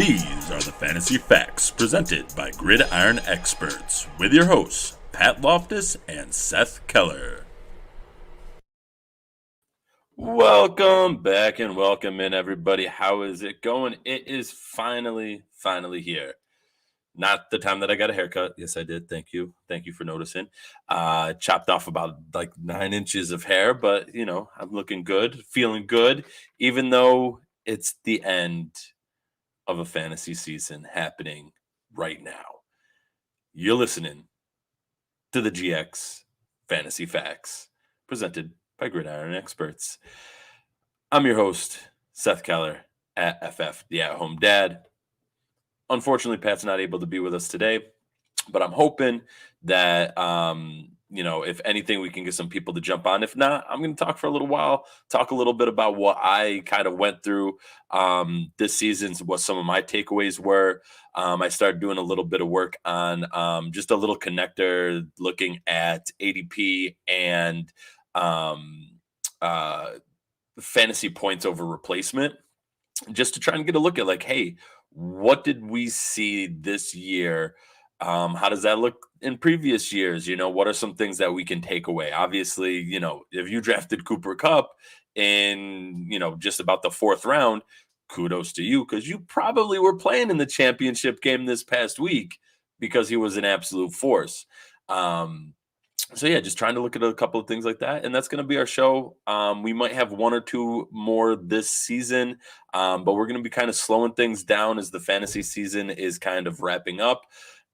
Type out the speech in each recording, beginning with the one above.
These are the Fantasy Facts presented by Gridiron Experts with your hosts, Pat Loftus and Seth Keller. Welcome back and welcome in, everybody. How is it going? It is finally here. Not the time that I got a haircut. Yes, I did. Thank you. Thank you for noticing. Chopped off about like 9 inches of hair, but I'm looking good, feeling good, even though it's the end of a fantasy season happening right now. You're listening to the GX Fantasy Facts presented by Gridiron Experts. I'm your host, Seth Keller at FF, the At Home Dad. Unfortunately, Pat's not able to be with us today, but I'm hoping that, if anything, we can get some people to jump on. If not, I'm going to talk for a little while, talk a little bit about what I kind of went through this season, what some of my takeaways were. I started doing a little bit of work on just a little connector, looking at ADP and fantasy points over replacement, just to try and get a look at like, hey, what did we see this year? How does that look in previous years? What are some things that we can take away? Obviously, if you drafted Cooper Kupp in, just about the fourth round, kudos to you, because you probably were playing in the championship game this past week because he was an absolute force. So yeah, just trying to look at a couple of things like that. And that's going to be our show. We might have one or two more this season, but we're going to be kind of slowing things down as the fantasy season is kind of wrapping up.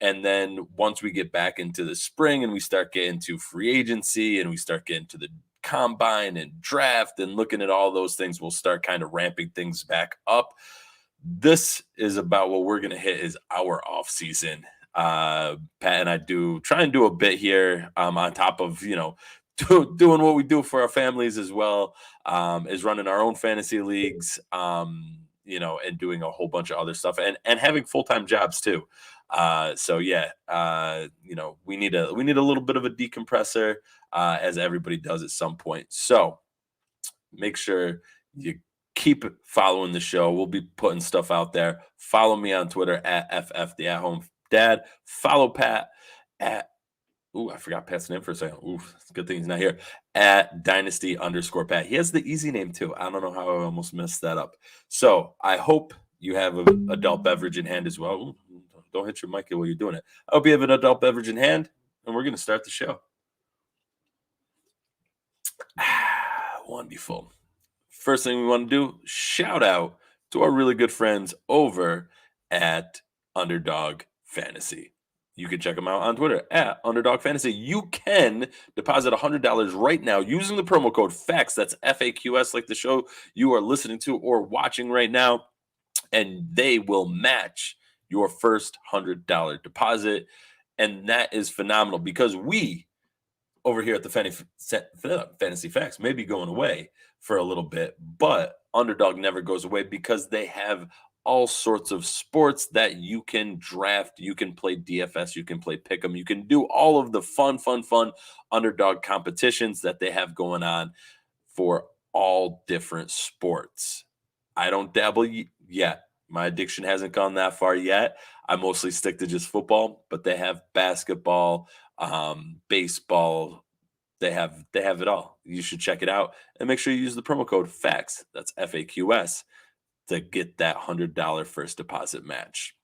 And then once we get back into the spring and we start getting to free agency and we start getting to the combine and draft and looking at all those things, we'll start kind of ramping things back up. This is about what we're going to hit is our off season. Pat and I try and do a bit here on top of, doing what we do for our families as well, is running our own fantasy leagues, and doing a whole bunch of other stuff and having full-time jobs too. So yeah, we need a little bit of a decompressor, as everybody does at some point. So make sure you keep following the show. We'll be putting stuff out there. Follow me on Twitter at FF the At Home Dad. Follow Pat at I forgot Pat's name for a second. It's a good thing he's not here. At Dynasty_Pat. He has the easy name too. I don't know how I almost messed that up. So I hope you have an adult beverage in hand as well. Don't hit your mic while you're doing it. I hope you have an adult beverage in hand, and we're going to start the show. Wonderful. First thing we want to do, shout out to our really good friends over at Underdog Fantasy. You can check them out on Twitter at Underdog Fantasy. You can deposit $100 right now using the promo code FAQS. That's FAQS, like the show you are listening to or watching right now. And they will match your first $100 deposit. And that is phenomenal because we over here at the Fantasy Facts may be going away for a little bit, but Underdog never goes away because they have all sorts of sports that you can draft. You can play DFS, you can play Pick'em, you can do all of the fun Underdog competitions that they have going on for all different sports. I don't dabble yet. My addiction hasn't gone that far yet. I mostly stick to just football, but they have basketball, baseball. They have it all. You should check it out and make sure you use the promo code FAQS. That's FAQS to get that $100 first deposit match.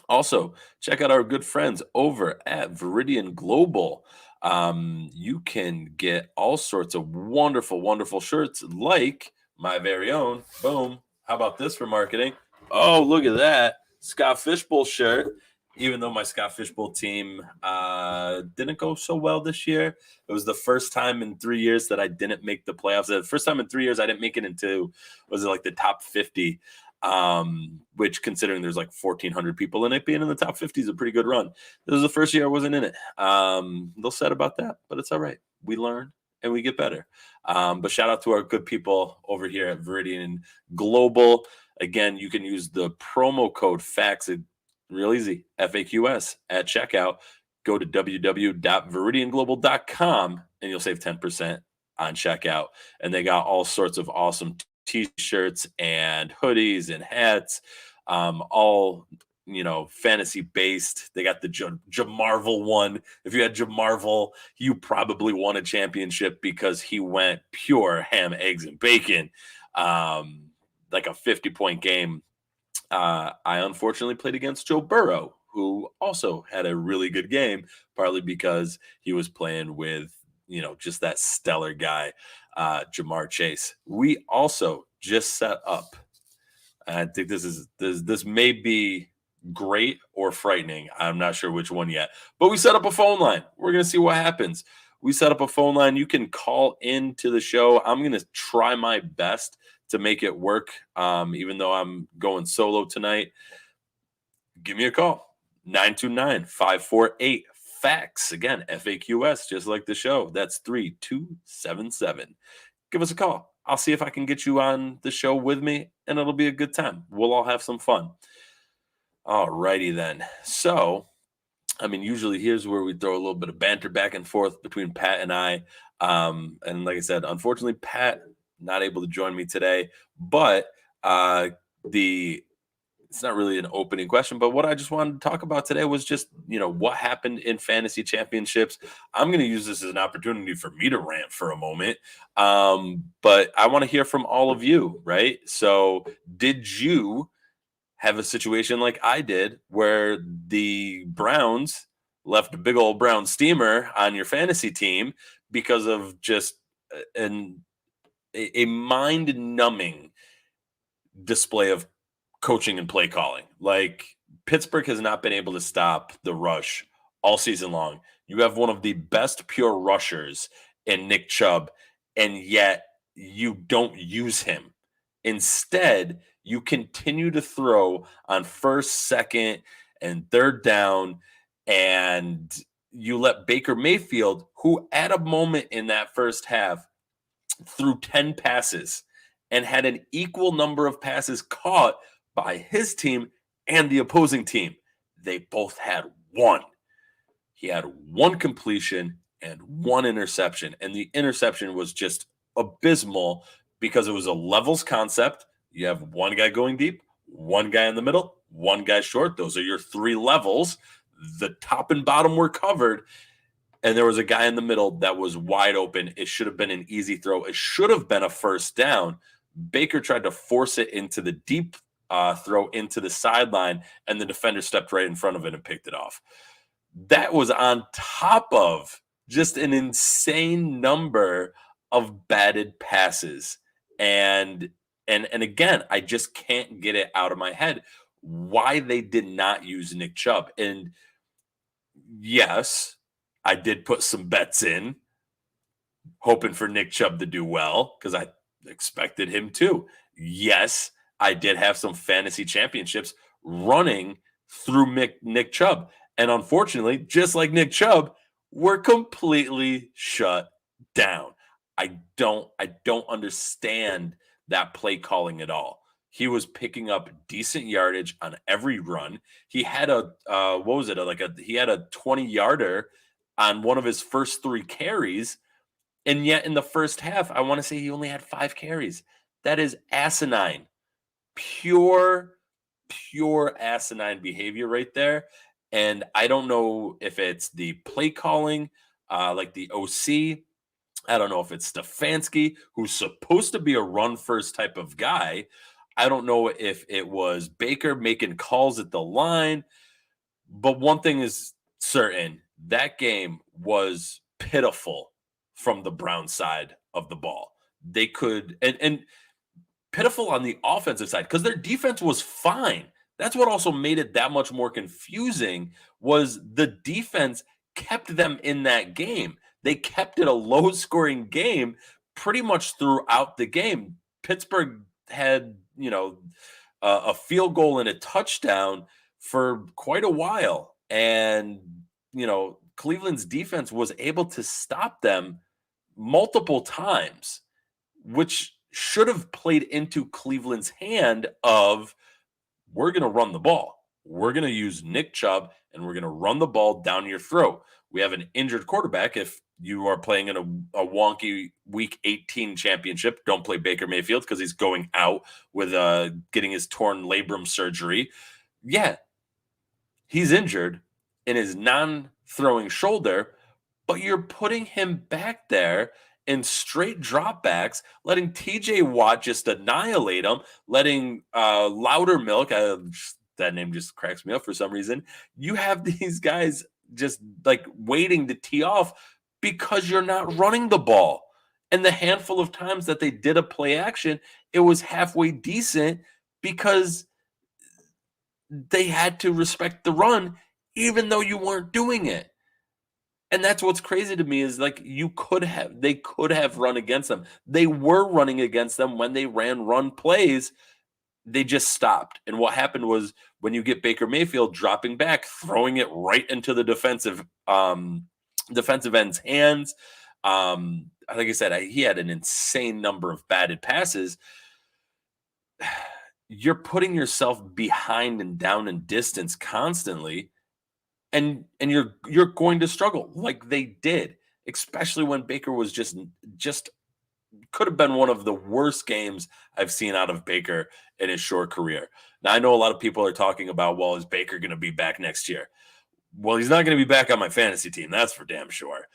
Also, check out our good friends over at Viridian Global. You can get all sorts of wonderful shirts like my very own. Boom. How about this for marketing? Oh, look at that. Scott Fishbowl shirt. Even though my Scott Fishbowl team didn't go so well this year, it was the first time in 3 years that I didn't make the playoffs. The first time in 3 years I didn't make it into, was it like the top 50, which considering there's like 1,400 people in it, being in the top 50 is a pretty good run. This was the first year I wasn't in it. A little sad about that, but it's all right. We learn and we get better. But shout out to our good people over here at Viridian Global. Again, you can use the promo code FAQS. Real easy, FAQS at checkout. Go to www.viridianglobal.com and you'll save 10% on checkout. And they got all sorts of awesome t-shirts and hoodies and hats. all fantasy based. They got the Jamarvel one. If you had Jamarvel, you probably won a championship because he went pure ham, eggs, and bacon, like a 50-point game. I unfortunately played against Joe Burrow, who also had a really good game, partly because he was playing with, just that stellar guy, Jamar Chase. We also just set up. I think this may be great or frightening. I'm not sure which one yet, but we set up a phone line. We're gonna see what happens. We set up a phone line. You can call into the show. I'm gonna try my best to make it work. Even though I'm going solo tonight, give me a call. 929-548 FAQS. Again, FAQS, just like the show. That's 3277. Give us a call. I'll see if I can get you on the show with me, and it'll be a good time. We'll all have some fun. All righty then. So, usually here's where we throw a little bit of banter back and forth between Pat and I. And like I said, unfortunately, Pat not able to join me today, but it's not really an opening question, but what I just wanted to talk about today was just, what happened in fantasy championships. I'm going to use this as an opportunity for me to rant for a moment. But I want to hear from all of you, right? So did you have a situation like I did where the Browns left a big old brown steamer on your fantasy team because of just a mind numbing display of coaching and play calling? Like, Pittsburgh has not been able to stop the rush all season long. You have one of the best pure rushers in Nick Chubb, and yet you don't use him. Instead, you continue to throw on first, second, and third down, and you let Baker Mayfield, who at a moment in that first half threw 10 passes and had an equal number of passes caught by his team and the opposing team. They both had one. He had one completion and one interception, and the interception was just abysmal because it was a levels concept. You have one guy going deep, one guy in the middle, one guy short. Those are your three levels. The top and bottom were covered, and there was a guy in the middle that was wide open. It should have been an easy throw. It should have been a first down. Baker tried to force it into the deep throw into the sideline, and the defender stepped right in front of it and picked it off. That was on top of just an insane number of batted passes. And again, I just can't get it out of my head why they did not use Nick Chubb. And yes, I did put some bets in, hoping for Nick Chubb to do well because I expected him to. Yes, I did have some fantasy championships running through Nick Chubb. And unfortunately, just like Nick Chubb, we're completely shut down. I don't understand that play calling at all. He was picking up decent yardage on every run. He had a he had a 20-yarder on one of his first three carries. And yet in the first half, I want to say he only had 5 carries. That is asinine. Pure asinine behavior right there. And I don't know if it's the play calling, like the OC. I don't know if it's Stefanski, who's supposed to be a run first type of guy. I don't know if it was Baker making calls at the line. But one thing is certain, that game was pitiful from the Brown side of the ball. They could, and pitiful on the offensive side because their defense was fine. That's what also made it that much more confusing was the defense kept them in that game. They kept it a low-scoring game pretty much throughout the game. Pittsburgh had, a field goal and a touchdown for quite a while. And, Cleveland's defense was able to stop them multiple times, which should have played into Cleveland's hand of, we're going to run the ball. We're going to use Nick Chubb, and we're going to run the ball down your throat. We have an injured quarterback. If you are playing in a wonky Week 18 championship. Don't play Baker Mayfield because he's going out with getting his torn labrum surgery. Yeah, he's injured in his non-throwing shoulder, but you're putting him back there in straight dropbacks, letting TJ Watt just annihilate him, letting Loudermilk, that name just cracks me up for some reason. You have these guys just like waiting to tee off because you're not running the ball. And the handful of times that they did a play action, it was halfway decent because they had to respect the run, even though you weren't doing it. And that's what's crazy to me is like they could have run against them. They were running against them when they ran run plays. They just stopped. And what happened was when you get Baker Mayfield dropping back, throwing it right into the defensive end's hands. Like I said, he had an insane number of batted passes. You're putting yourself behind and down in distance constantly, and you're going to struggle like they did, especially when Baker was just could have been one of the worst games I've seen out of Baker in his short career. Now I know a lot of people are talking about, well, is Baker going to be back next year? Well, he's not going to be back on my fantasy team. That's for damn sure.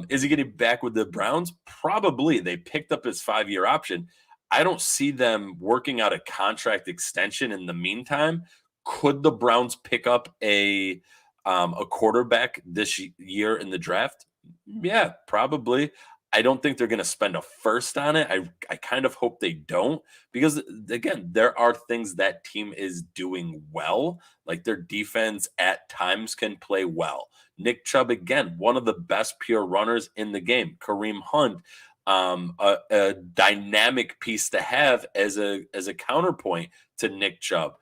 Is he going to be back with the Browns? Probably. They picked up his 5-year option. I don't see them working out a contract extension in the meantime. Could the Browns pick up a quarterback this year in the draft? Yeah, probably. I don't think they're going to spend a first on it. I kind of hope they don't because again, there are things that team is doing well. Like their defense at times can play well. Nick Chubb again, one of the best pure runners in the game. Kareem Hunt, a dynamic piece to have as a counterpoint to Nick Chubb.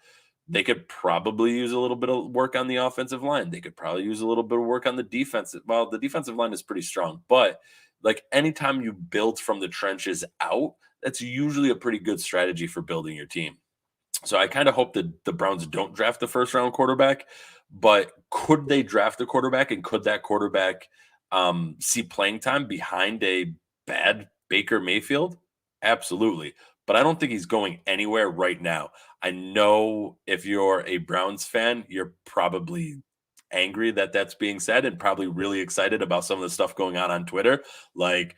They could probably use a little bit of work on the offensive line. They could probably use a little bit of work on the defense. Well, the defensive line is pretty strong, but like anytime you build from the trenches out, that's usually a pretty good strategy for building your team. So I kind of hope that the Browns don't draft the first round quarterback, but could they draft a quarterback and could that quarterback see playing time behind a bad Baker Mayfield? Absolutely. But I don't think he's going anywhere right now. I know if you're a Browns fan, you're probably angry that that's being said and probably really excited about some of the stuff going on Twitter. Like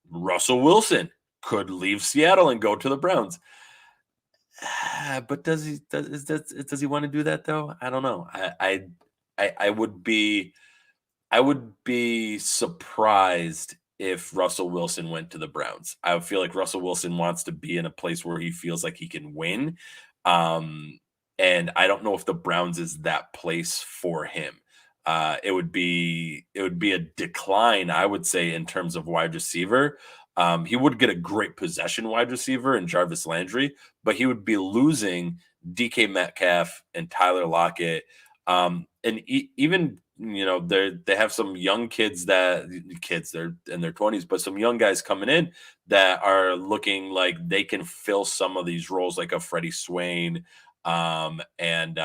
Russell Wilson could leave Seattle and go to the Browns. But does he want to do that though? I don't know. I would be surprised if Russell Wilson went to the Browns. I would feel like Russell Wilson wants to be in a place where he feels like he can win. And I don't know if the Browns is that place for him. It would be a decline, I would say, in terms of wide receiver. He would get a great possession wide receiver in Jarvis Landry, but he would be losing DK Metcalf and Tyler Lockett. Even they have some young kids they're in their 20s, but some young guys coming in that are looking like they can fill some of these roles, like a Freddie Swain, and they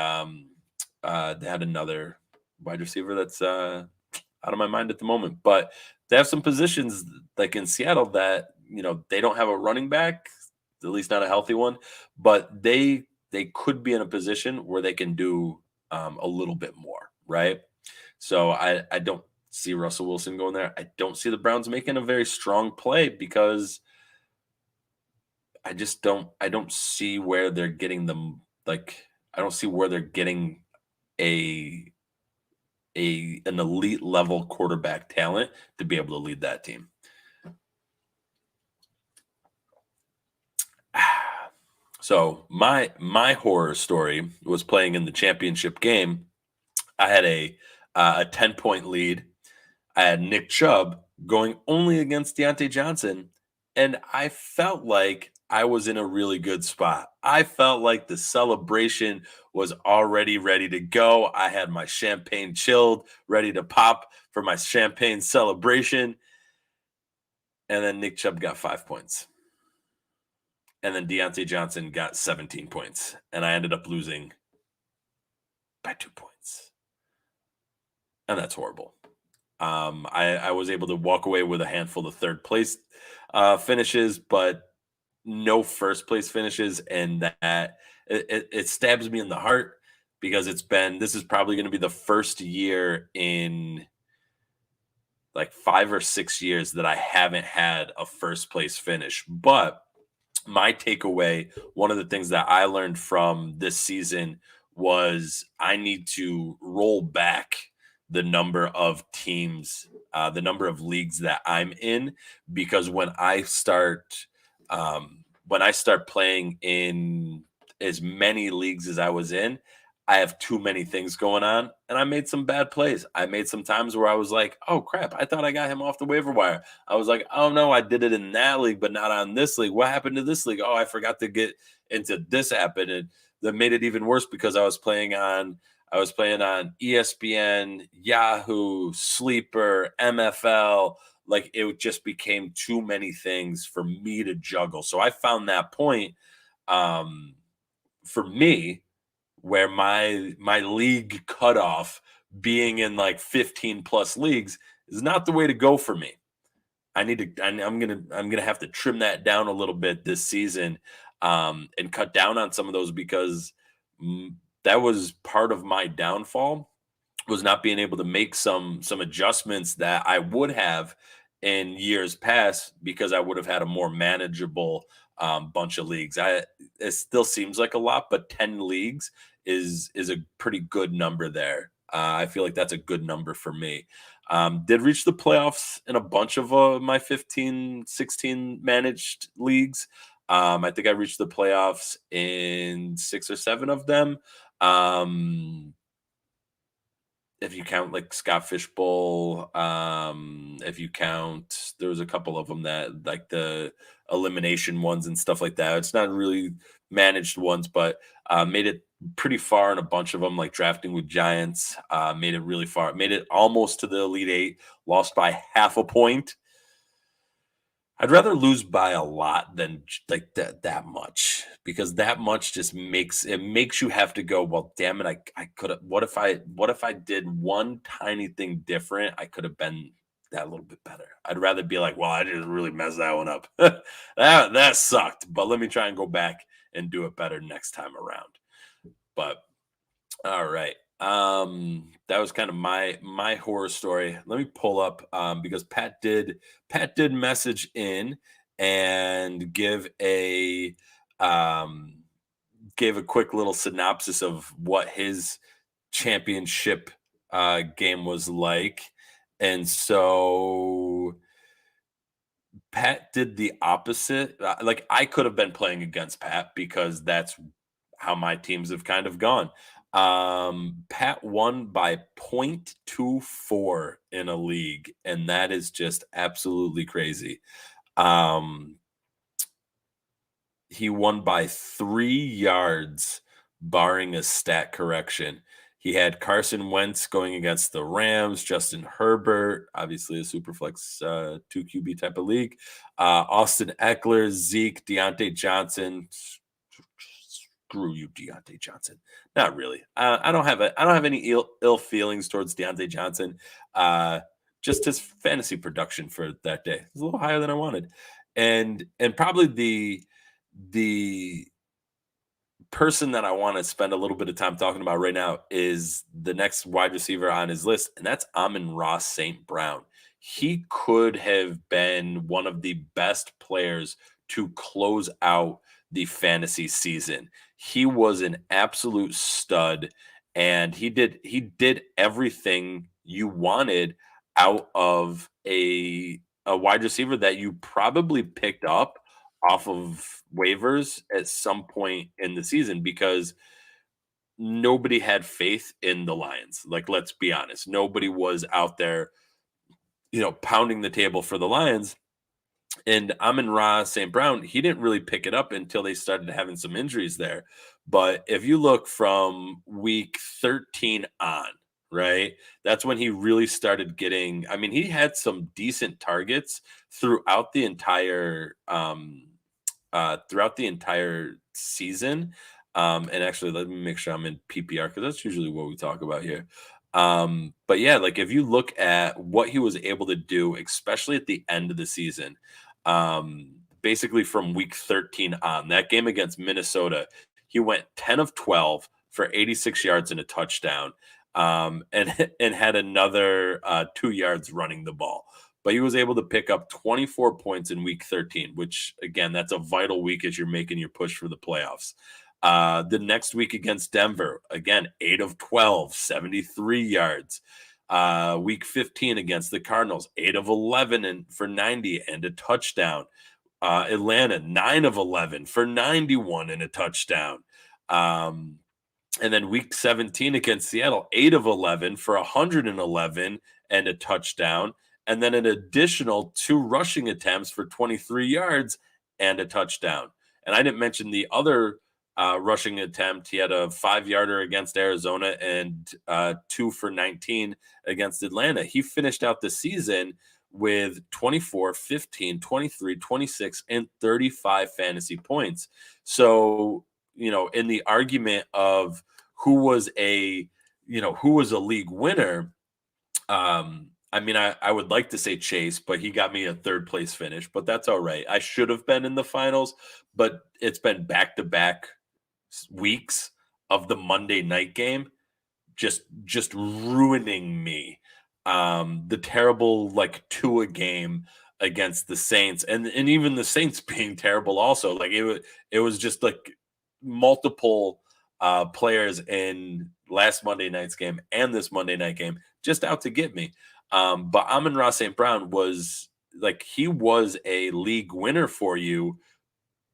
had another wide receiver that's out of my mind at the moment, but they have some positions like in Seattle that they don't have a running back, at least not a healthy one, but they could be in a position where they can do a little bit more, right? So I don't see Russell Wilson going there. I don't see the Browns making a very strong play because I don't see where they're getting them. Like I don't see where they're getting a an elite level quarterback talent to be able to lead that team. So my horror story was playing in the championship game. I had a 10-point lead. I had Nick Chubb going only against Deontay Johnson, and I felt like I was in a really good spot. I felt like the celebration was already ready to go. I had my champagne chilled, ready to pop for my champagne celebration. And then Nick Chubb got 5 points. And then Deontay Johnson got 17 points. And I ended up losing by 2 points. And that's horrible. I was able to walk away with a handful of third place finishes, but no first place finishes, and that it stabs me in the heart because this is probably going to be the first year in like 5 or 6 years that I haven't had a first place finish. But my takeaway, one of the things that I learned from this season was I need to roll back the number of teams, the number of leagues that I'm in, because when I start playing in as many leagues as I was in, I have too many things going on, and I made some bad plays. I made some times where I was like, "Oh crap! I thought I got him off the waiver wire." I was like, "Oh no, I did it in that league, but not on this league. What happened to this league? Oh, I forgot to get into this app," and that made it even worse because I was playing on ESPN, Yahoo, Sleeper, MFL. Like it just became too many things for me to juggle. So I found that point um, for me where my league cutoff being in like 15 plus leagues is not the way to go for me. I'm gonna have to trim that down a little bit this season, and cut down on some of those because mm, that was part of my downfall, was not being able to make some adjustments that I would have in years past because I would have had a more manageable bunch of leagues. It still seems like a lot, but 10 leagues is a pretty good number there. I feel like that's a good number for me. Did reach the playoffs in a bunch of my 15, 16 managed leagues. I think I reached the playoffs in 6 or 7 of them. Um, if you count like Scott Fishbowl, if you count, there was a couple of them that like the elimination ones and stuff like that. It's not really managed ones, but made it pretty far in a bunch of them, like drafting with Giants. Made it really far, made it almost to the Elite Eight, lost by half a point. I'd rather lose by a lot than like that much, because that much just makes you have to go, well, damn it, I could have, what if I did one tiny thing different? I could have been that little bit better. I'd rather be like, well, I didn't really mess that one up. That sucked, but let me try and go back and do it better next time around. But all right. That was kind of my horror story. Let me pull up because Pat did message in and um gave a quick little synopsis of what his championship game was like. And so Pat did the opposite. Like I could have been playing against Pat because that's how my teams have kind of gone. Pat won by 0.24 in a league, and that is just absolutely crazy. Um, he won by 3 yards, barring a stat correction. He had Carson Wentz going against the Rams, Justin Herbert, obviously a superflex 2 QB type of league, Austin Eckler, Zeke, Deontay Johnson. Screw you, Deontay Johnson. Not really. I don't have any ill feelings towards Deontay Johnson. Uh, just his fantasy production for that day was a little higher than I wanted, and probably the person that I want to spend a little bit of time talking about right now is the next wide receiver on his list, and that's Amon-Ra St. Brown. He could have been one of the best players to close out the fantasy season. He was an absolute stud, and he did everything you wanted out of a wide receiver that you probably picked up off of waivers at some point in the season, because nobody had faith in the Lions. Like, let's be honest, nobody was out there, pounding the table for the Lions. And Amon-Ra St. Brown, he didn't really pick it up until they started having some injuries there. But if you look from week 13 on, right, that's when he really started getting. I mean, he had some decent targets throughout the entire season. And actually, let me make sure I'm in PPR because that's usually what we talk about here. But yeah, like if you look at what he was able to do, especially at the end of the season, basically from week 13 on, that game against Minnesota, he went 10 of 12 for 86 yards and a touchdown, and and had another 2 yards running the ball. But he was able to pick up 24 points in week 13, which again, that's a vital week as you're making your push for the playoffs. The next week against Denver, again, 8 of 12, 73 yards. Week 15 against the Cardinals, 8 of 11 and for 90 and a touchdown. Atlanta, 9 of 11 for 91 and a touchdown. Um, and then week 17 against Seattle, 8 of 11 for 111 and a touchdown. And then an additional 2 rushing attempts for 23 yards and a touchdown. And I didn't mention the other rushing attempt. He had a 5-yarder against Arizona and 2 for 19 against Atlanta. He finished out the season with 24, 15, 23, 26, and 35 fantasy points. So, in the argument of who was a league winner, I mean, I would like to say Chase, but he got me a third place finish, but that's all right. I should have been in the finals, but it's been back to back weeks of the Monday night game just ruining me. The terrible like two a game against the Saints, and even the Saints being terrible also. Like it was just like multiple players in last Monday night's game and this Monday night game just out to get me. But Amon-Ra St. Brown was like he was a league winner for you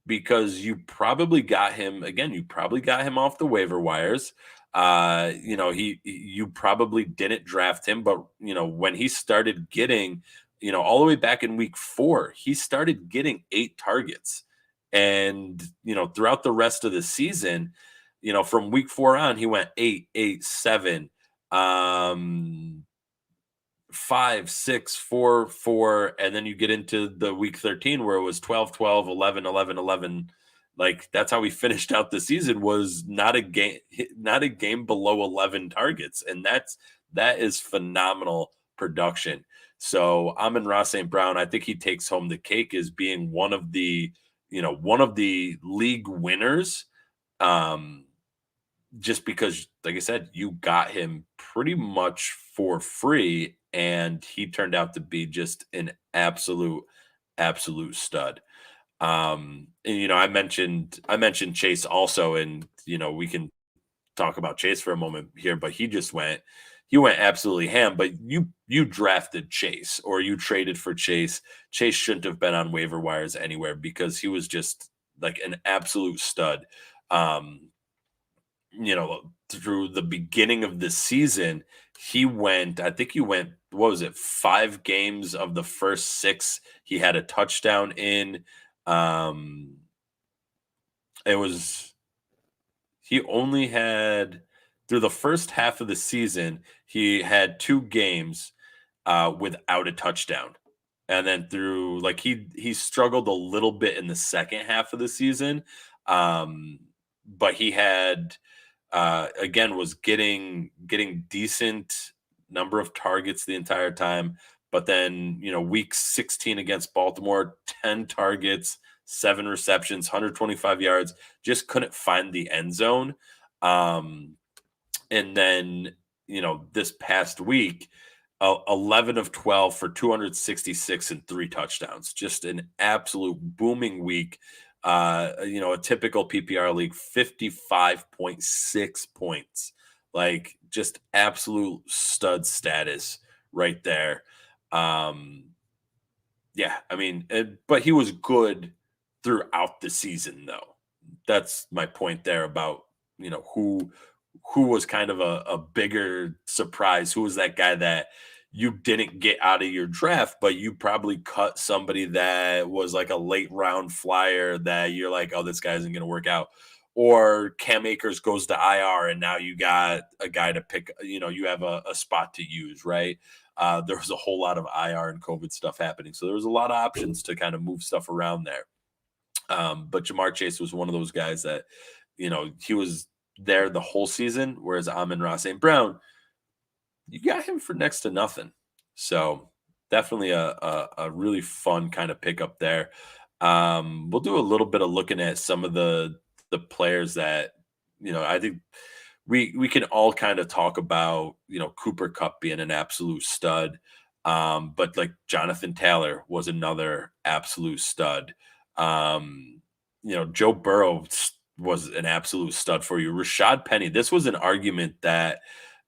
because you probably got him again. You probably got him off the waiver wires. You probably didn't draft him, but when he started getting, all the way back in week 4, he started getting 8 targets, and throughout the rest of the season, from week 4 on, he went 8, 8, 7. 5, 6, 4, 4, and then you get into the week 13 where it was 12, 12, 11, 11, 11. Like that's how we finished out the season, was not a game below 11 targets. And that is phenomenal production. So Amon-Ra St. Brown, I think he takes home the cake as being one of the league winners. Just because, like I said, you got him pretty much for free, and he turned out to be just an absolute stud. And I mentioned Chase also, and we can talk about Chase for a moment here, but he went absolutely ham. But you drafted Chase, or you traded for Chase. Chase shouldn't have been on waiver wires anywhere because he was just like an absolute stud. Um, through the beginning of the season, I think he went, what was it, 5 games of the first 6, he had a touchdown in. Um, it was, he only had, through the first half of the season, he had 2 games without a touchdown. And then through, like, he struggled a little bit in the second half of the season. But he had, again, was getting decent number of targets the entire time. But then, week 16 against Baltimore, 10 targets, 7 receptions, 125 yards, just couldn't find the end zone. And then, this past week, 11 of 12 for 266 and 3 touchdowns. Just an absolute booming week. A typical PPR league, 55.6 points. Like just absolute stud status right there. Yeah, I mean, but he was good throughout the season, though. That's my point there about who was kind of a bigger surprise. Who was that guy that you didn't get out of your draft, but you probably cut somebody that was like a late round flyer that you're like, oh, this guy isn't going to work out. Or Cam Akers goes to IR, and now you got a guy to pick. You have a spot to use, right? There was a whole lot of IR and COVID stuff happening, so there was a lot of options to kind of move stuff around there. But Jamar Chase was one of those guys that, he was there the whole season, whereas Amon-Ra St. Brown, you got him for next to nothing. So definitely a really fun kind of pickup there. We'll do a little bit of looking at some of the players that I think we can all kind of talk about Cooper Cup being an absolute stud. But like Jonathan Taylor was another absolute stud. Joe Burrow was an absolute stud for you. Rashad Penny, this was an argument that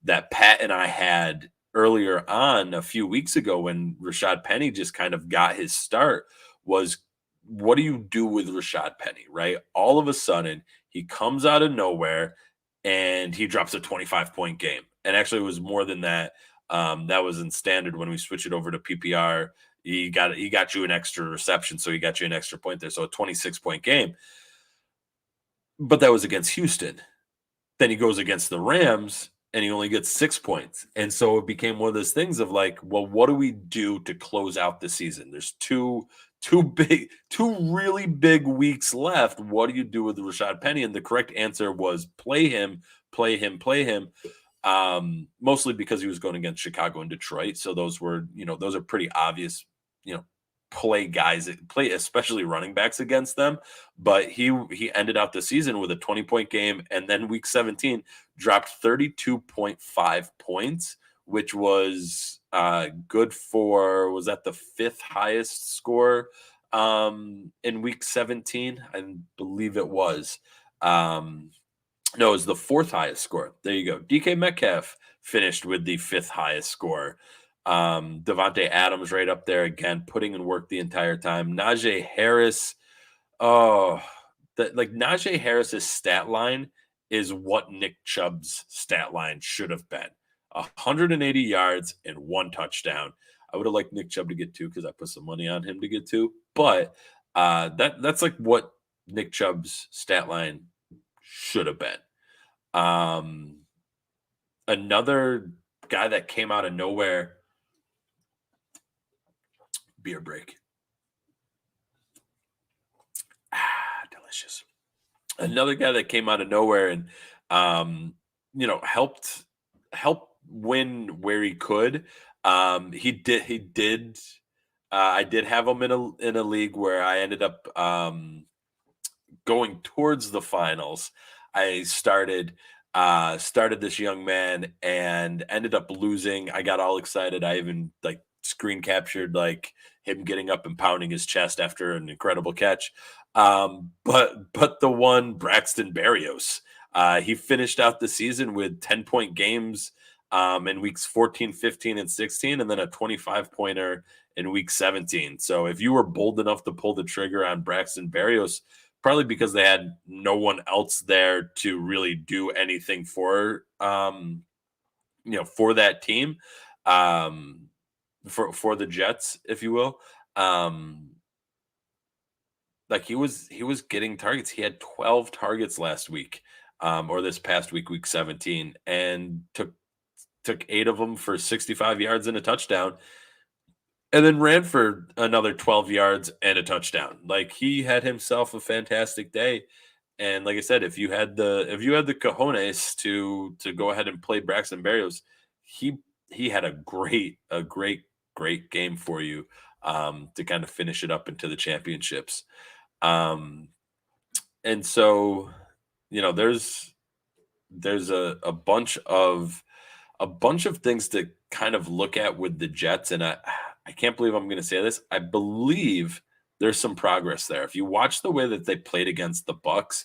Pat and I had earlier on a few weeks ago when Rashad Penny just kind of got his start was what do you do with Rashad Penny, right? All of a sudden, he comes out of nowhere and he drops a 25-point game. And actually, it was more than that. That was in standard when we switch it over to PPR. He got you an extra reception, so he got you an extra point there. So a 26-point game. But that was against Houston. Then he goes against the Rams and he only gets 6 points. And so it became one of those things of like, well, what do we do to close out the season? There's two really big weeks left. What do you do with Rashad Penny? And the correct answer was play him, play him, play him. Mostly because he was going against Chicago and Detroit. So those are pretty obvious, play guys, play especially running backs against them. But he ended out the season with a 20-point game, and then week 17 dropped 32.5 points, which was good for, was that the fifth highest score in week 17? I believe it was. No, it was the fourth highest score. There you go. DK Metcalf finished with the fifth highest score. Devontae Adams right up there again, putting in work the entire time. Najee Harris, oh, Najee Harris's stat line is what Nick Chubb's stat line should have been. 180 yards and 1 touchdown. I would have liked Nick Chubb to get 2 because I put some money on him to get 2. But that's like what Nick Chubb's stat line should have been. Another guy that came out of nowhere. Beer break. Delicious. Another guy that came out of nowhere and helped win where he could. He did. I did have him in a league where I ended up going towards the finals. I started this young man and ended up losing. I got all excited. I even screen captured him getting up and pounding his chest after an incredible catch. But the one Braxton Berrios, he finished out the season with 10-point games in weeks 14, 15, and 16, and then a 25-pointer in week 17. So if you were bold enough to pull the trigger on Braxton Berrios, probably because they had no one else there to really do anything for for that team, for the Jets, if you will. He was getting targets. He had 12 targets last week, or this past week, week 17, and took 8 of them for 65 yards and a touchdown. And then ran for another 12 yards and a touchdown. He had himself a fantastic day. And like I said, if you had the cojones to go ahead and play Braxton Berrios, he had a great game for you to kind of finish it up into the championships. And so, there's a bunch of things to kind of look at with the Jets, and I can't believe I'm going to say this. I believe there's some progress there. If you watch the way that they played against the Bucs,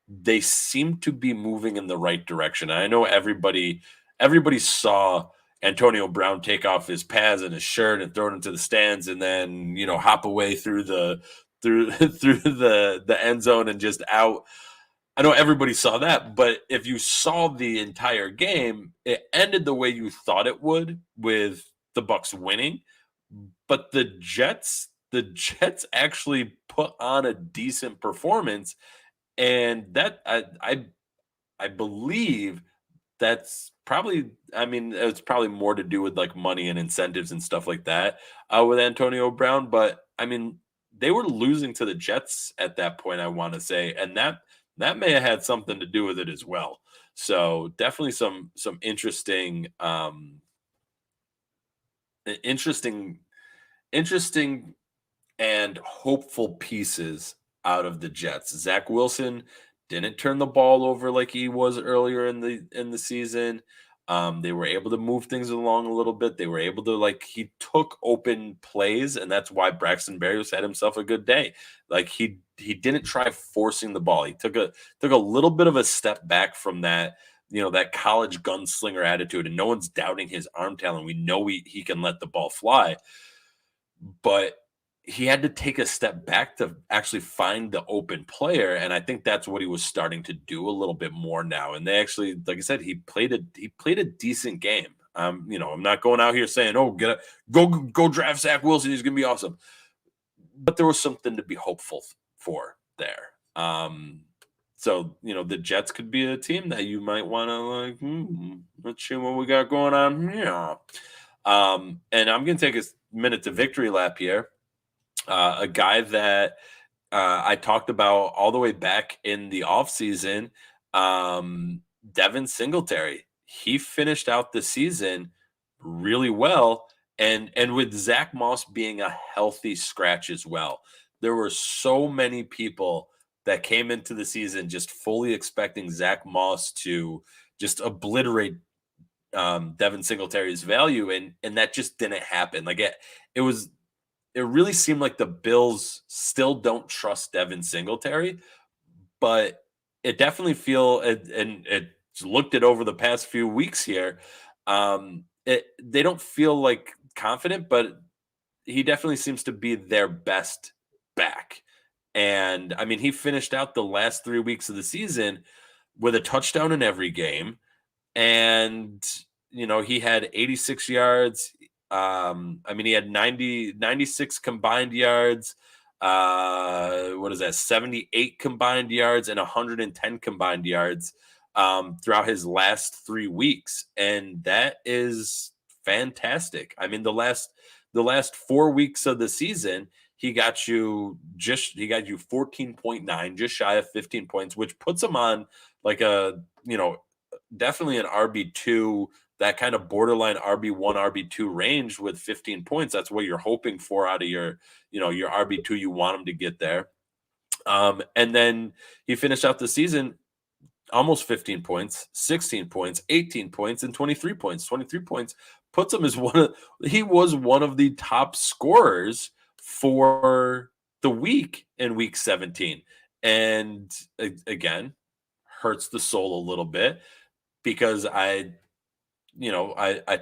they seem to be moving in the right direction. And I know everybody saw Antonio Brown take off his pads and his shirt and throw it into the stands, and then hop away through the end zone and just out. I know everybody saw that, but if you saw the entire game, it ended the way you thought it would, with the Bucs winning. But the Jets actually put on a decent performance, and that I believe that's probably, it's probably more to do with money and incentives and stuff like that with Antonio Brown. But they were losing to the Jets at that point, I want to say, and that That may have had something to do with it as well. So definitely some interesting interesting interesting and hopeful pieces out of the Jets. Zach Wilson didn't turn the ball over like he was earlier in the season. They were able to move things along a little bit. They were able to he took open plays, and that's why Braxton Berrios had himself a good day. Like he didn't try forcing the ball. He took a little bit of a step back from that. That college gunslinger attitude, and no one's doubting his arm talent. We know he can let the ball fly, but he had to take a step back to actually find the open player, and I think that's what he was starting to do a little bit more now. And they actually, like I said, he played a decent game. I'm not going out here saying, "Oh, go draft Zach Wilson. He's going to be awesome," but there was something to be hopeful for there. So the Jets could be a team that you might want to let's see what we got going on here. And I'm going to take a minute to victory lap here. A guy that I talked about all the way back in the offseason, Devin Singletary. He finished out the season really well. And with Zach Moss being a healthy scratch as well, there were so many people that came into the season just fully expecting Zach Moss to just obliterate Devin Singletary's value, and that just didn't happen. It really seemed like the Bills still don't trust Devin Singletary, but it definitely and it's looked at over the past few weeks here. They don't feel like confident, but he definitely seems to be their best back. And I mean, he finished out the last 3 weeks of the season with a touchdown in every game, and he had 86 yards. I mean, he had 96 combined yards. What is that? 78 combined yards and 110 combined yards throughout his last 3 weeks, and that is fantastic. I mean, the last 4 weeks of the season, he got you 14.9, just shy of 15 points, which puts him on like a definitely an RB2, that kind of borderline RB1, RB2 range with 15 points. That's what you're hoping for out of your RB2. You want him to get there. And then he finished out the season almost 15 points, 16 points, 18 points, and 23 points. 23 points puts him as he was one of the top scorers for the week in week 17. And again, hurts the soul a little bit because I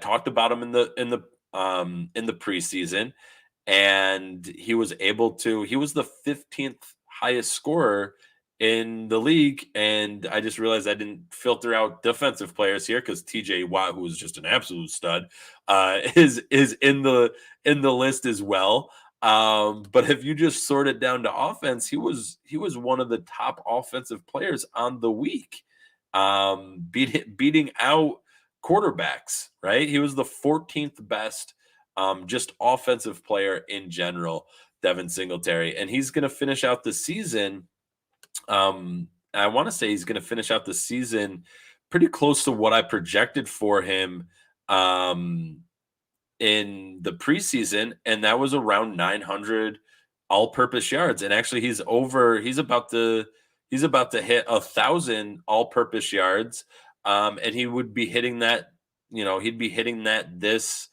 talked about him in the preseason, and he was the 15th highest scorer in the league. And I just realized I didn't filter out defensive players here because TJ Watt, who is just an absolute stud, is in the list as well. But if you just sort it down to offense, he was one of the top offensive players on the week, beating out quarterbacks, right? He was the 14th best just offensive player in general, Devin Singletary. And he's going to finish out the season. I want to say he's going to finish out the season pretty close to what I projected for him in the preseason, and that was around 900 all-purpose yards. And actually, he's about to hit 1,000 all-purpose yards, and he would be hitting that. He'd be hitting that this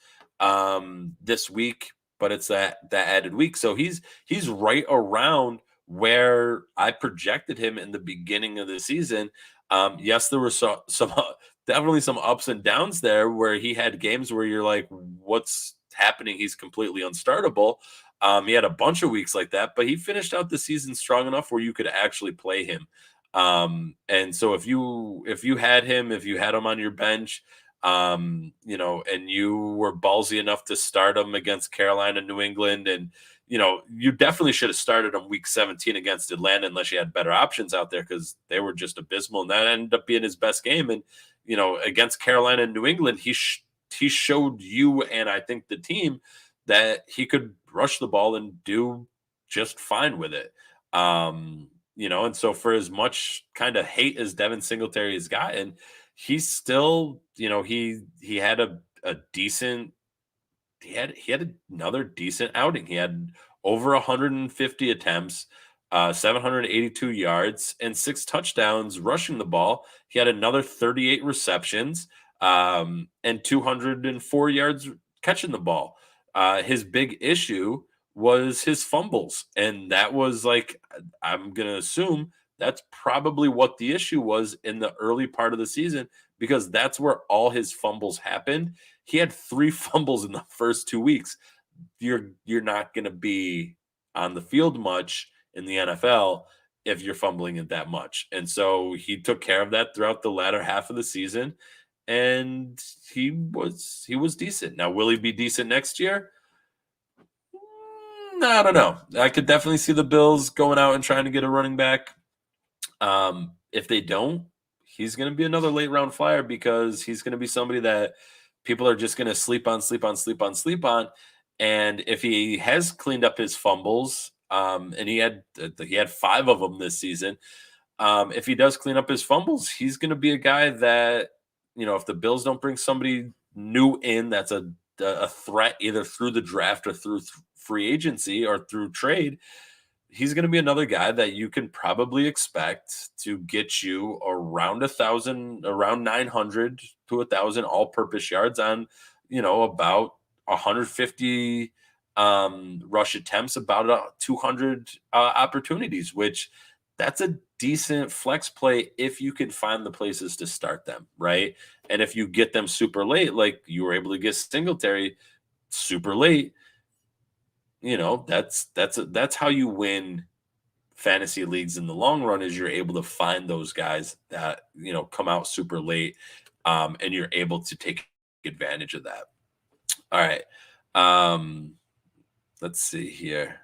week, but it's that added week, so he's right around where I projected him in the beginning of the season. Yes, there were some definitely some ups and downs there where he had games where you're like, what's happening? He's completely unstartable. He had a bunch of weeks like that, but he finished out the season strong enough where you could actually play him. And so if you had him on your bench, and you were ballsy enough to start him against Carolina, New England, and you definitely should have started him week 17 against Atlanta unless you had better options out there because they were just abysmal, and that ended up being his best game. And against Carolina and New England, he showed you and I think the team that he could rush the ball and do just fine with it. And so for as much kind of hate as Devin Singletary has gotten, he's still, he had a decent he had another decent outing. He had over 150 attempts, 782 yards, and 6 touchdowns rushing the ball. He had another 38 receptions, and 204 yards catching the ball. His big issue was his fumbles, and that was like I'm gonna assume that's probably what the issue was in the early part of the season because that's where all his fumbles happened. He had 3 fumbles in the first 2 weeks. You're not gonna be on the field much in the NFL if you're fumbling it that much, and so he took care of that throughout the latter half of the season, and he was decent. Now, will he be decent next year? I don't know. I could definitely see the Bills going out and trying to get a running back. If they don't, he's going to be another late round flyer because he's going to be somebody that people are just going to sleep on, sleep on, sleep on, sleep on. And if he has cleaned up his fumbles, and he had 5 of them this season, if he does clean up his fumbles, he's going to be a guy that if the Bills don't bring somebody new in, that's a threat either through the draft or through free agency or through trade, he's going to be another guy that you can probably expect to get you around 1,000, around 900 to 1,000 all-purpose yards on, about 150 rush attempts, about 200 opportunities, which that's a decent flex play if you can find the places to start them, right? And if you get them super late, like you were able to get Singletary super late, that's how you win fantasy leagues in the long run is you're able to find those guys that come out super late, and you're able to take advantage of that. All right, let's see here.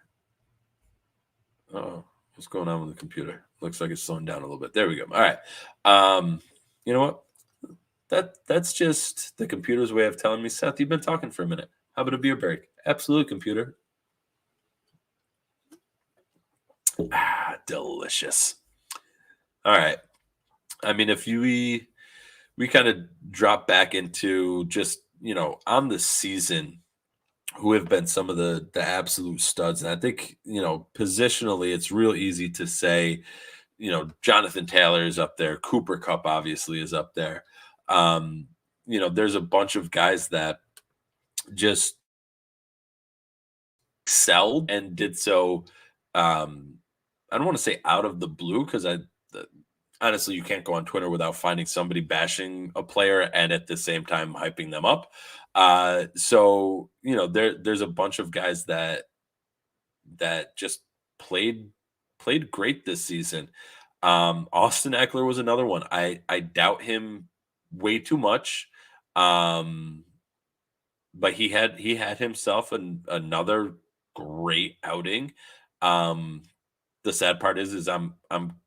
Oh, what's going on with the computer? Looks like it's slowing down a little bit. There we go. All right. You know what? That's just the computer's way of telling me, Seth, you've been talking for a minute. How about a beer break? Absolute, computer. Delicious. All right. I mean, if we kind of drop back into just on the season, who have been some of the absolute studs, and I think positionally, it's real easy to say Jonathan Taylor is up there, Cooper Kupp obviously is up there. There's a bunch of guys that just excelled and did so. I don't want to say out of the blue because honestly, you can't go on Twitter without finding somebody bashing a player and at the same time hyping them up. So there's a bunch of guys that just played great this season. Austin Eckler was another one. I doubt him way too much. But he had himself another great outing. The sad part is I'm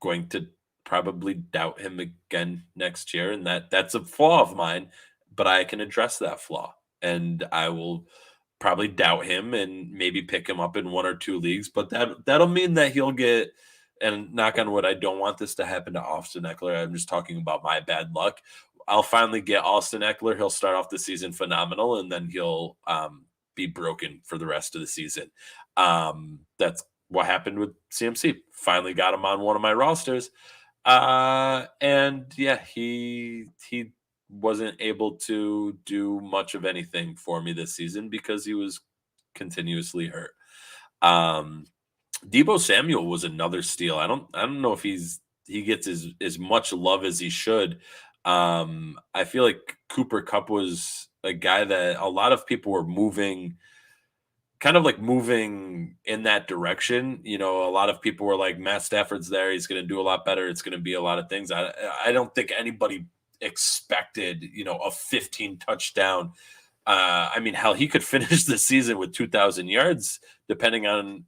going to probably doubt him again next year, and that's a flaw of mine, but I can address that flaw, and I will probably doubt him and maybe pick him up in 1 or 2 leagues, but that'll mean that he'll get. And knock on wood, I don't want this to happen to Austin Eckler. I'm just talking about my bad luck. I'll finally get Austin Eckler. He'll start off the season phenomenal, and then he'll be broken for the rest of the season. That's what happened with CMC. Finally got him on one of my rosters. And yeah, he wasn't able to do much of anything for me this season because he was continuously hurt. Deebo Samuel was another steal. I don't know if he gets as much love as he should. I feel like Cooper Kupp was a guy that a lot of people were moving in that direction. A lot of people were like, Matt Stafford's there. He's going to do a lot better. It's going to be a lot of things. I don't think anybody expected, a 15 touchdown. I mean, hell, he could finish the season with 2,000 yards, depending on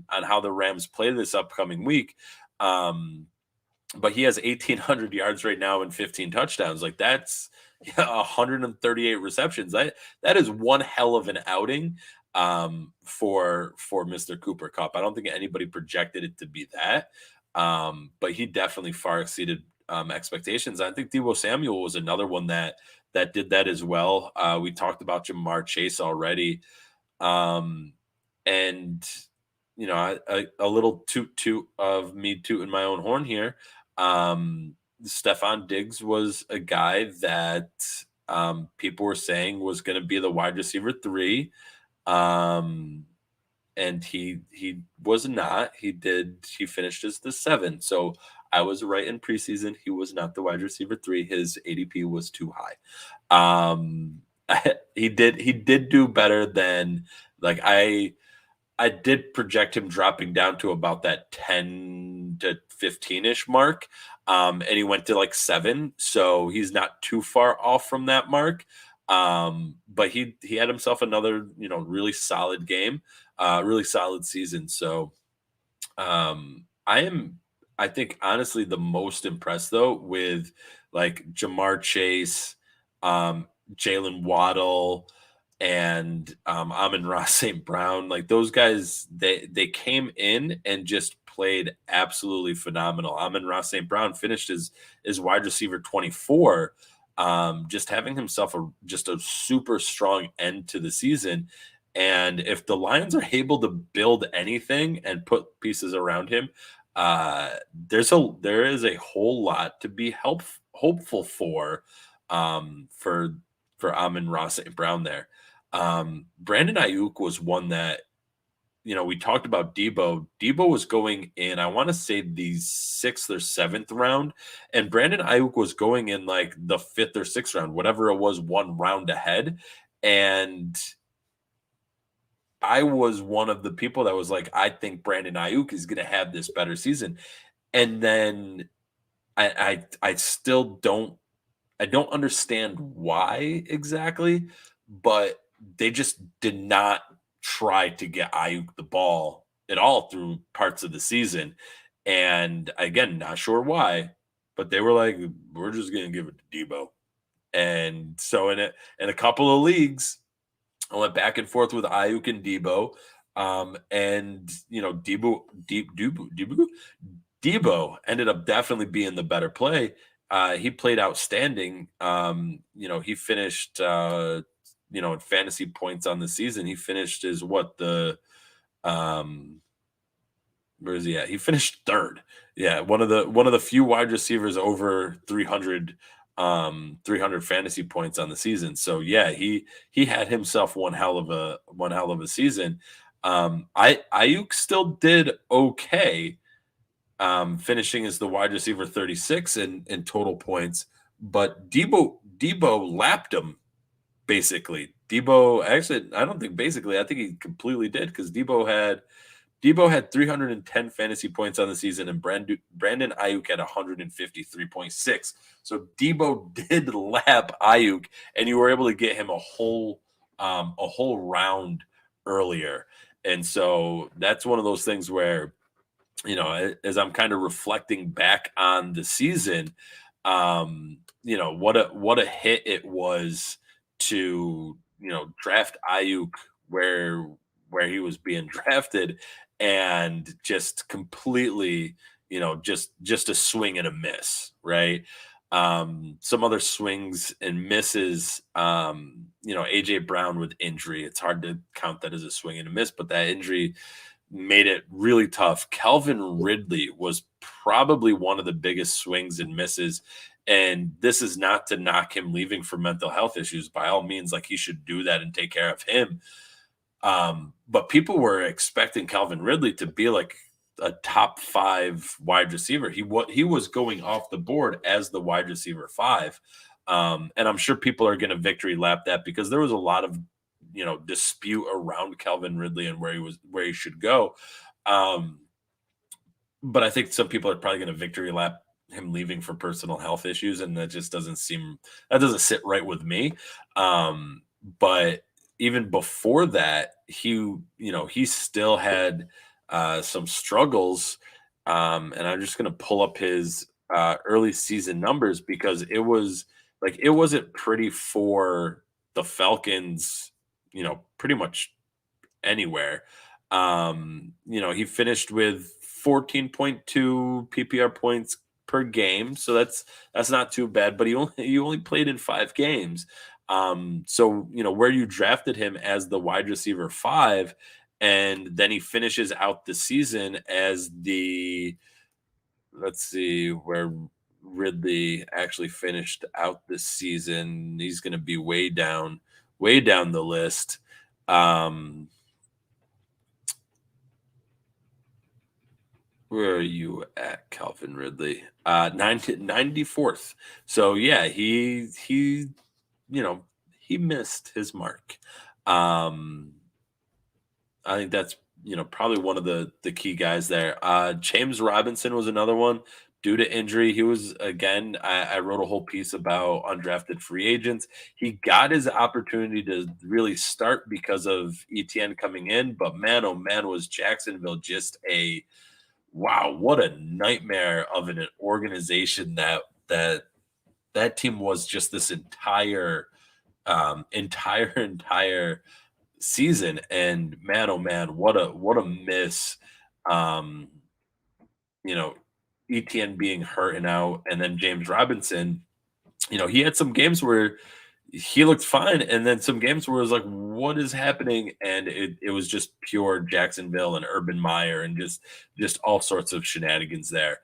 how the Rams play this upcoming week. But he has 1,800 yards right now and 15 touchdowns. Like that's 138 receptions. That is one hell of an outing for Mr. Cooper Kupp. I don't think anybody projected it to be that. But he definitely far exceeded expectations. I think Debo Samuel was another one that did that as well. We talked about Jamar Chase already, um, and a little toot of me tooting my own horn here. Stefan Diggs was a guy that people were saying was going to be the wide receiver three. Um, and he was not. He finished as the 7. So I was right in preseason. He was not the wide receiver 3. His ADP was too high. Um he did do better than like I did project him dropping down to about that 10 to 15-ish mark. And he went to like 7. So he's not too far off from that mark. But he had himself another, really solid game, really solid season. So I am, I think, honestly, the most impressed though with like Jamar Chase, um, Jalen Waddle, and Amon-Ra St. Brown. Like those guys, they came in and just played absolutely phenomenal. Amon-Ra St. Brown finished as wide receiver 24, just having himself just a super strong end to the season. And if the Lions are able to build anything and put pieces around him, there is a whole lot to be hopeful for Amon Ross St. Brown there. Brandon Ayuk was one that we talked about Debo. Debo was going in, I want to say the 6th or 7th round, and Brandon Ayuk was going in like the 5th or 6th round, whatever it was, one round ahead. And I was one of the people that was like, I think Brandon Ayuk is going to have this better season. And then I still don't understand why exactly, but they just did not try to get Ayuk the ball at all through parts of the season. And again, not sure why, but they were like, we're just going to give it to Debo. And so in a couple of leagues, I went back and forth with Ayuk and Debo. And Debo ended up definitely being the better play. He played outstanding. He finished in fantasy points on the season. He finished as what the um where is he at? He finished third. Yeah, one of the few wide receivers over 300 fantasy points on the season. So yeah, he had himself one hell of a season. Ayuk still did okay, finishing as the wide receiver 36 in total points, but Debo lapped him basically. Debo actually, I don't think basically, I think he completely did because Debo had 310 fantasy points on the season, and Brandon Ayuk had 153.6. So Debo did lap Ayuk, and you were able to get him a whole round earlier. And so that's one of those things where, as I'm kind of reflecting back on the season, what a hit it was to draft Ayuk where where he was being drafted, and just completely, just a swing and a miss, right? Some other swings and misses, AJ Brown with injury. It's hard to count that as a swing and a miss, but that injury made it really tough. Calvin Ridley was probably one of the biggest swings and misses. And this is not to knock him leaving for mental health issues. By all means, like he should do that and take care of him. But people were expecting Calvin Ridley to be like a top 5 wide receiver. He was going off the board as the wide receiver 5. And I'm sure people are going to victory lap that because there was a lot of dispute around Calvin Ridley and where he should go. Um, but I think some people are probably going to victory lap him leaving for personal health issues, and that doesn't sit right with me. But even before that, he still had some struggles. And I'm just going to pull up his early season numbers because it wasn't pretty for the Falcons, pretty much anywhere. He finished with 14.2 PPR points per game, so that's not too bad. But he only played in 5 games. So where you drafted him as the wide receiver 5, and then he finishes out the season as the let's see where Ridley actually finished out this season. He's going to be way down the list. Um, where are you at, Calvin Ridley? 94th. So yeah, he you know he missed his mark. Um, I think that's probably one of the key guys there. James Robinson was another one due to injury. He was again. I wrote a whole piece about undrafted free agents. He got his opportunity to really start because of ETN coming in, but man, oh man, was Jacksonville just a wow! What a nightmare of an organization that team was just this entire season. And man, oh man, what a miss. Um, you know, ETN being hurt and out, and then James Robinson, he had some games where he looked fine, and then some games where it was like, what is happening? And it was just pure Jacksonville and Urban Meyer and just all sorts of shenanigans there.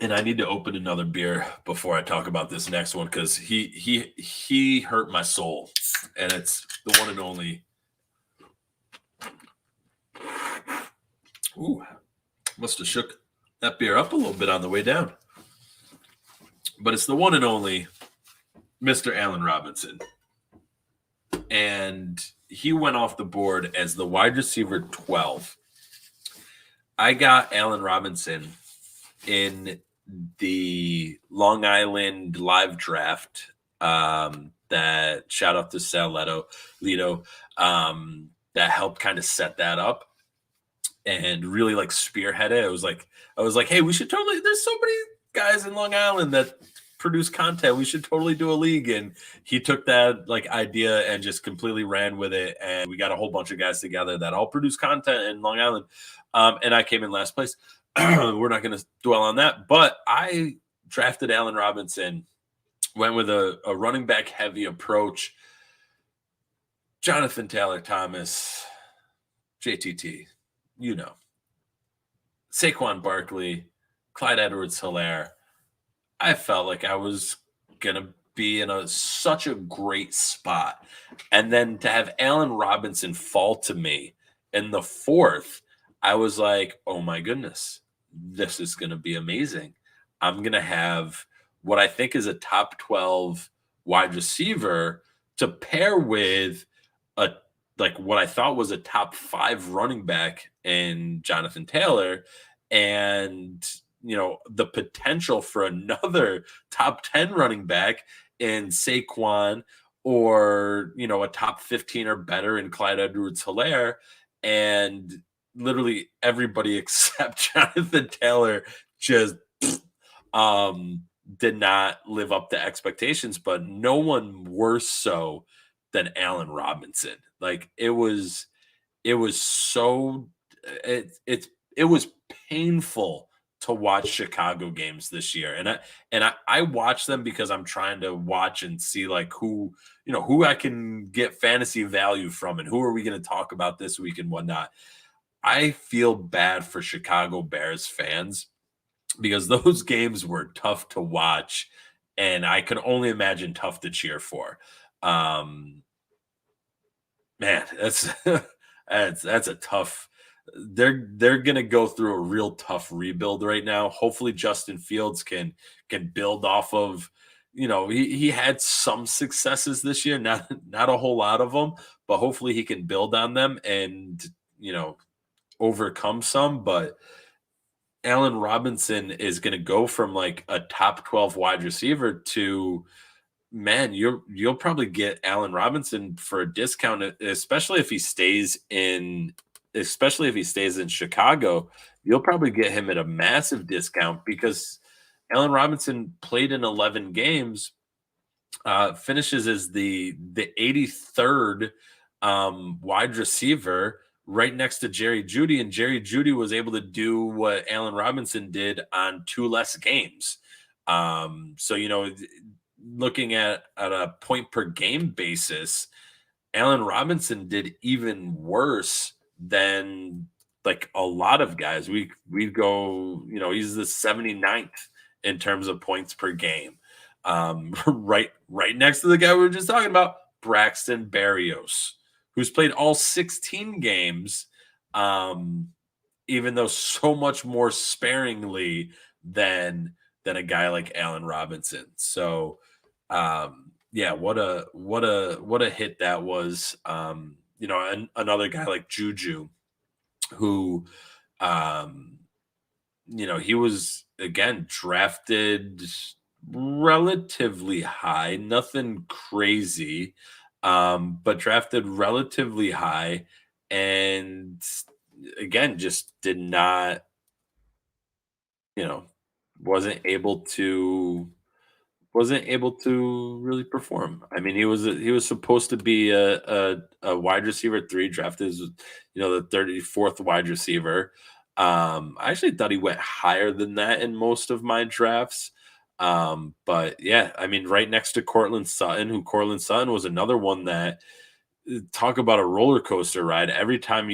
And I need to open another beer before I talk about this next one because he hurt my soul, and it's the one and only. Ooh, must have shook that beer up a little bit on the way down. But it's the one and only Mr. Allen Robinson. And he went off the board as the wide receiver 12. I got Allen Robinson in the Long Island live draft. That shout out to Sal Leto, that helped kind of set that up and really like spearhead it. I was like, hey, we should totally. There's so many guys in Long Island that produce content. We should totally do a league. And he took that like idea and just completely ran with it. And we got a whole bunch of guys together that all produce content in Long Island. And I came in last place. We're not going to dwell on that, but I drafted Allen Robinson, went with a running back heavy approach. Jonathan Taylor Thomas, JTT, Saquon Barkley, Clyde Edwards-Helaire. I felt like I was going to be in such a great spot. And then to have Allen Robinson fall to me in the 4th, I was like, oh my goodness, this is going to be amazing. I'm going to have what I think is a top 12 wide receiver to pair with what I thought was a top 5 running back in Jonathan Taylor, and the potential for another top 10 running back in Saquon, or a top 15 or better in Clyde Edwards-Helaire, and literally everybody except Jonathan Taylor just did not live up to expectations, but no one worse so than Allen Robinson. Like it was so it was painful to watch Chicago games this year. And I watch them because I'm trying to watch and see like who I can get fantasy value from and who are we going to talk about this week and whatnot. I feel bad for Chicago Bears fans because those games were tough to watch, and I can only imagine tough to cheer for. Man, that's that's a tough. They're gonna go through a real tough rebuild right now. Hopefully, Justin Fields can build off of. He had some successes this year, not a whole lot of them, but hopefully he can build on them and overcome some. But Allen Robinson is going to go from like a top 12 wide receiver to, man, you'll probably get Allen Robinson for a discount, especially if he stays in Chicago. You'll probably get him at a massive discount because Allen Robinson played in 11 games, finishes as the 83rd wide receiver right next to Jerry Judy, and Jerry Judy was able to do what Allen Robinson did on 2 less games. So, looking at a point per game basis, Allen Robinson did even worse than like a lot of guys. We go, he's the 79th in terms of points per game. Right next to the guy we were just talking about, Braxton Berrios, who's played all 16 games, um, even though so much more sparingly than than a guy like Allen Robinson. So yeah, what a hit that was. Another guy like Juju, who um, he was again drafted relatively high, nothing crazy, but drafted relatively high, and again, just did not, you know, wasn't able to wasn't able to really perform. I mean, he was supposed to be a wide receiver 3, drafted as, the 34th wide receiver. I actually thought he went higher than that in most of my drafts. But yeah, I mean, right next to Cortland Sutton was another one that, talk about a roller coaster ride. Every time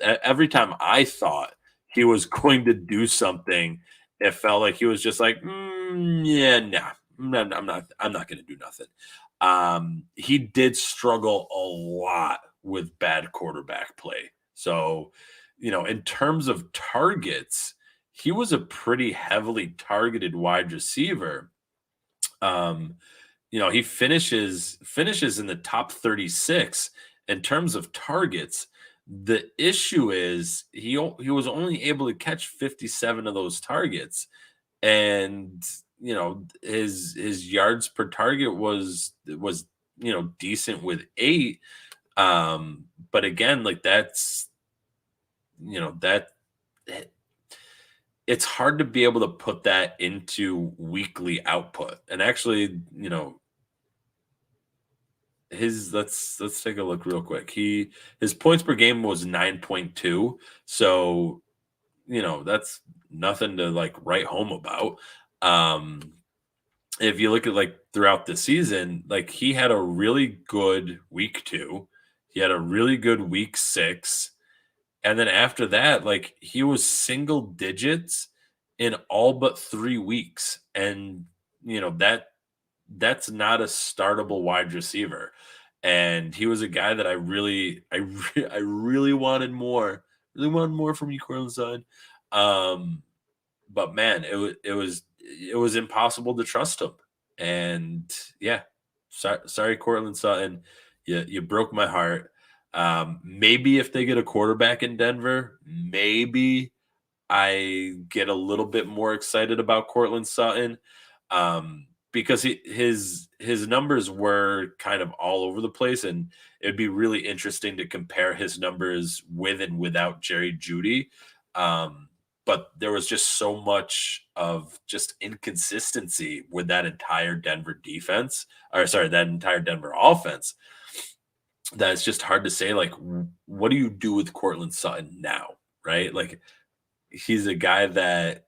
I thought he was going to do something, it felt like he was just like, yeah, nah, I'm not going to do nothing. He did struggle a lot with bad quarterback play. So, in terms of targets, he was a pretty heavily targeted wide receiver. Um, he finishes in the top 36 in terms of targets. The issue is he was only able to catch 57 of those targets, and his yards per target was decent with 8. But again, like that's that it's hard to be able to put that into weekly output. And actually, his let's take a look real quick. His points per game was 9.2. So, that's nothing to like write home about. Um if you look at like throughout the season, like he had a really good week 2. He had a really good week 6. And then after that, like he was single digits in all but 3 weeks. And that's not a startable wide receiver. And he was a guy that I really really wanted more from you, Cortland Sutton. But man, it was impossible to trust him. And yeah, sorry, Cortland Sutton, you broke my heart. Maybe if they get a quarterback in Denver, maybe I get a little bit more excited about Cortland Sutton, because his numbers were kind of all over the place, and it'd be really interesting to compare his numbers with and without Jerry Judy. But there was just so much of just inconsistency with that entire Denver defense, or sorry, that entire Denver offense, that it's just hard to say, like, what do you do with Cortland Sutton now, right? Like, he's a guy that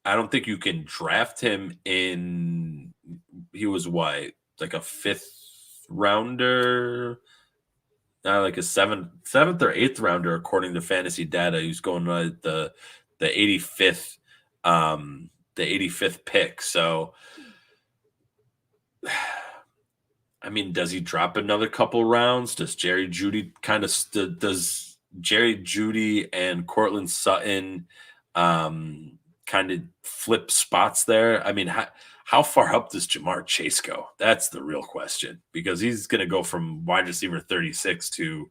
I don't think you can draft him in. He was what, like a 5th rounder, like a seventh or 8th rounder according to fantasy data. He's going the 85th, the 85th pick. So, I mean, does he drop another couple rounds? Does Jerry Judy does Jerry Judy and Cortland Sutton kind of flip spots there? I mean, how far up does Jamar Chase go? That's the real question, because he's going to go from wide receiver 36 to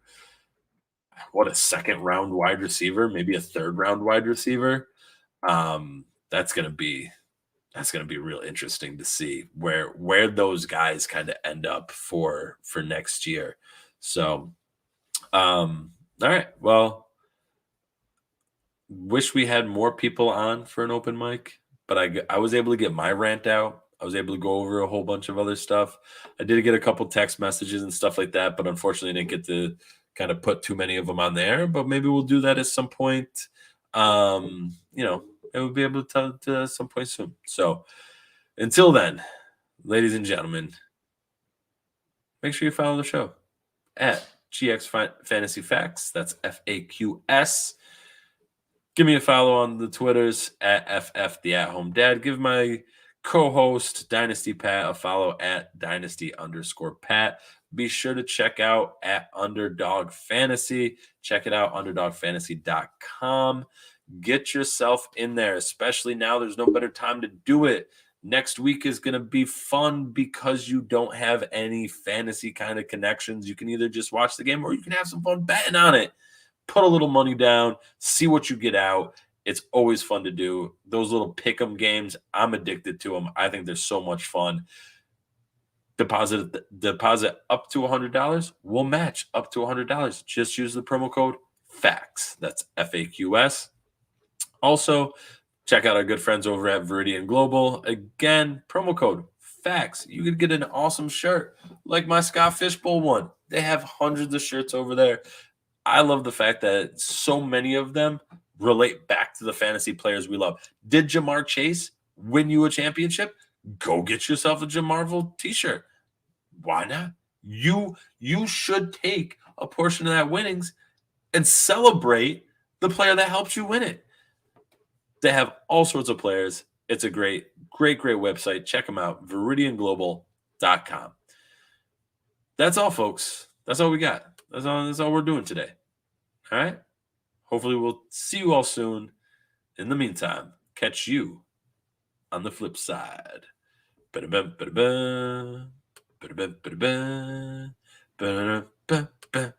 what, a 2nd round wide receiver, maybe a 3rd round wide receiver. That's going to be real interesting to see where those guys kind of end up for next year. So, all right. Well, wish we had more people on for an open mic, but I was able to get my rant out. I was able to go over a whole bunch of other stuff. I did get a couple text messages and stuff like that, but unfortunately, I didn't get to kind of put too many of them on there, but maybe we'll do that at some point. It will be able to tell to some point soon. So until then, ladies and gentlemen, make sure you follow the show at GX Fantasy Facts. That's FAQS. Give me a follow on the Twitters at FF the At Home Dad. Give my co-host Dynasty Pat a follow at Dynasty_Pat. Be sure to check out at Underdog Fantasy. Check it out, underdogfantasy.com. Get yourself in there, especially now. There's no better time to do it. Next week is going to be fun because you don't have any fantasy kind of connections. You can either just watch the game or you can have some fun betting on it. Put a little money down, see what you get out. It's always fun to do. Those little pick 'em games, I'm addicted to them. I think they're so much fun. Deposit up to $100. We'll match up to $100. Just use the promo code FAQS. That's FAQS. Also, check out our good friends over at Viridian Global. Again, promo code FAQS. You could get an awesome shirt like my Scott Fishbowl one. They have hundreds of shirts over there. I love the fact that so many of them relate back to the fantasy players we love. Did Jamar Chase win you a championship? Go get yourself a Jamarville t-shirt. Why not? You should take a portion of that winnings and celebrate the player that helped you win it. They have all sorts of players. It's a great website. Check them out, viridianglobal.com. That's all, folks. That's all we got. That's all we're doing today. All right? Hopefully we'll see you all soon. In the meantime, catch you on the flip side. Ba-da-ba, ba-da-ba, ba-da-ba, ba-da-ba, ba-da-ba, ba-da-ba.